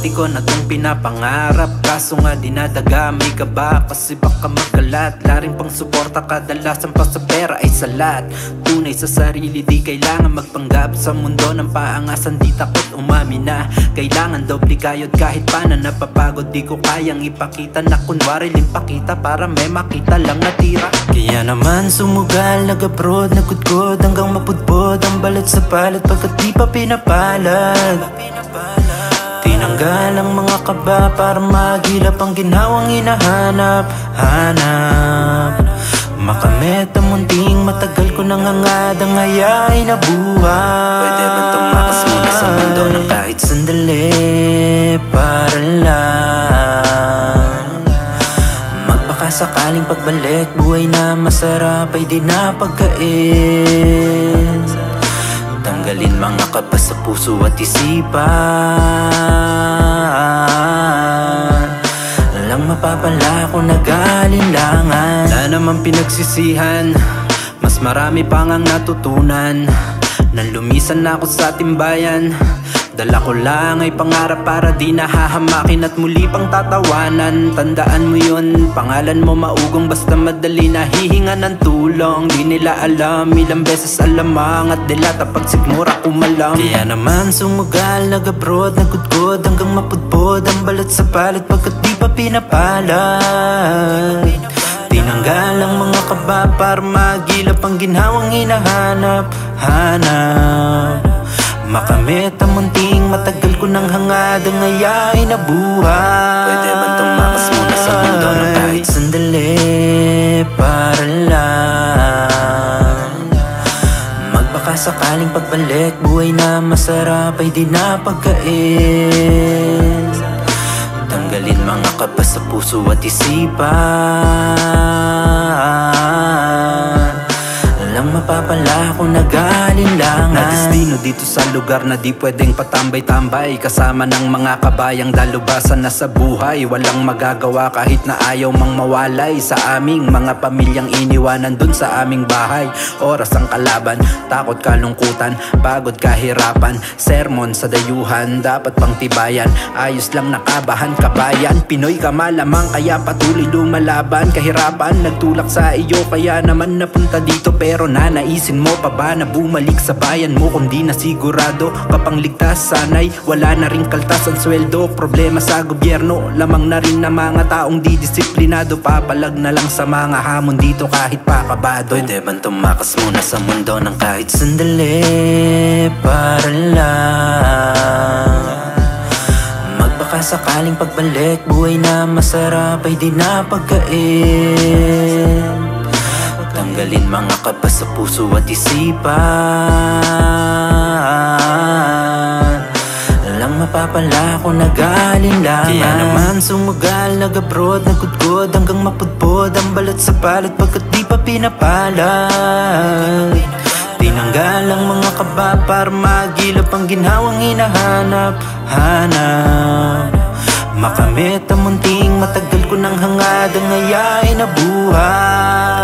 dati ko na tong pinapangarap, kaso nga dinadaga, may kaba kasi baka magkalat. Laring pang suporta, kadalasan pa sa pera ay salat. Tunay sa sarili, di kailangan magpanggap. Sa mundo ng paangasan, di takot umamin na kailangan doble kayod kahit pa na napapagod. Di ko kayang ipakita na kunwari limpakita para may makita lang na tira. Kaya naman sumugal, nag-abroad, nagkudkod hanggang mapudpod ang balat sa palat pagkat di pa pinapalad. Tinanggal ang mga kaba para magilap ang ginhawang hinahanap. Makamit ang munting matagal ko nang hangad ang ayain na buhay. Pwede ba tumakas muna sa mundo ng kahit sandali para lang magbaka sakaling pagbalik, buhay na masarap ay di na pagkain. Tanggalin mga kaba sa puso at isipan, lang mapapala ko nag-alinlangan. Wala namang pinagsisihan, mas marami pang ang natutunan. Nang lumisan na ako sa timbayan, dala ko lang ay pangarap para di nahahamakin at muli pang tatawanan. Tandaan mo yun, pangalan mo maugong basta madali nahihinga ng tulong. Di nila alam, ilang beses alamang at dilata pag sigmura kumalang. Kaya naman sumugal, nag-abroad, nagkudkod hanggang mapudpod ang balat sa palat pagkat di pa pinapalad. Tinanggal ang mga kaba para magilap ang ginhawang hinahanap. Makamit ang munting matagal ko nang hangad ang ayain na buhay. Pwede ba tumakas muna sa mundo ng kahit sandali para lang magbaka sakaling pagbalik, buhay na masarap ay di na pagkain. Tanggalin mga kaba sa puso at isipan, lang mapapala ko nag-alinlangan. Na destino dito sa lugar na di pwedeng patambay-tambay, kasama ng mga kabayang dalubasan na sa buhay. Walang magagawa kahit na ayaw mang mawalay sa aming mga pamilyang iniwanan dun sa aming bahay. Oras ang kalaban, takot kalungkutan, pagod kahirapan, sermon sa dayuhan, dapat pang tibayan. Ayos lang nakabahan kabayan, Pinoy ka malamang kaya patuloy lumalaban. Kahirapan nagtulak sa iyo kaya naman napunta dito, pero nanaisin mo pa ba na bumalik sa bayan mo? Kung di na sigurado kapang ligtas, sanay wala na ring kaltas ang sweldo. Problema sa gobyerno, lamang na rin na mga taong di disiplinado. Papalag na lang sa mga hamon dito kahit pakabado. Pwede bang tumakas muna sa mundo ng kahit sandali para lang magbaka sakaling pagbalik, buhay na masarap ay di na pagkain. Tanggalin mga kaba sa puso at isipan, lang mapapala ko nag-alinlangan. Kaya naman sumugal, nag-abroad, nagkudkod hanggang mapudpod ang balat sa palat pagkat di pa pinapalad. Tinanggal ang mga kaba para magilap ang ginhawang hinahanap. Makamit ang munting matagal ko nang hangad ang ayain na buhay.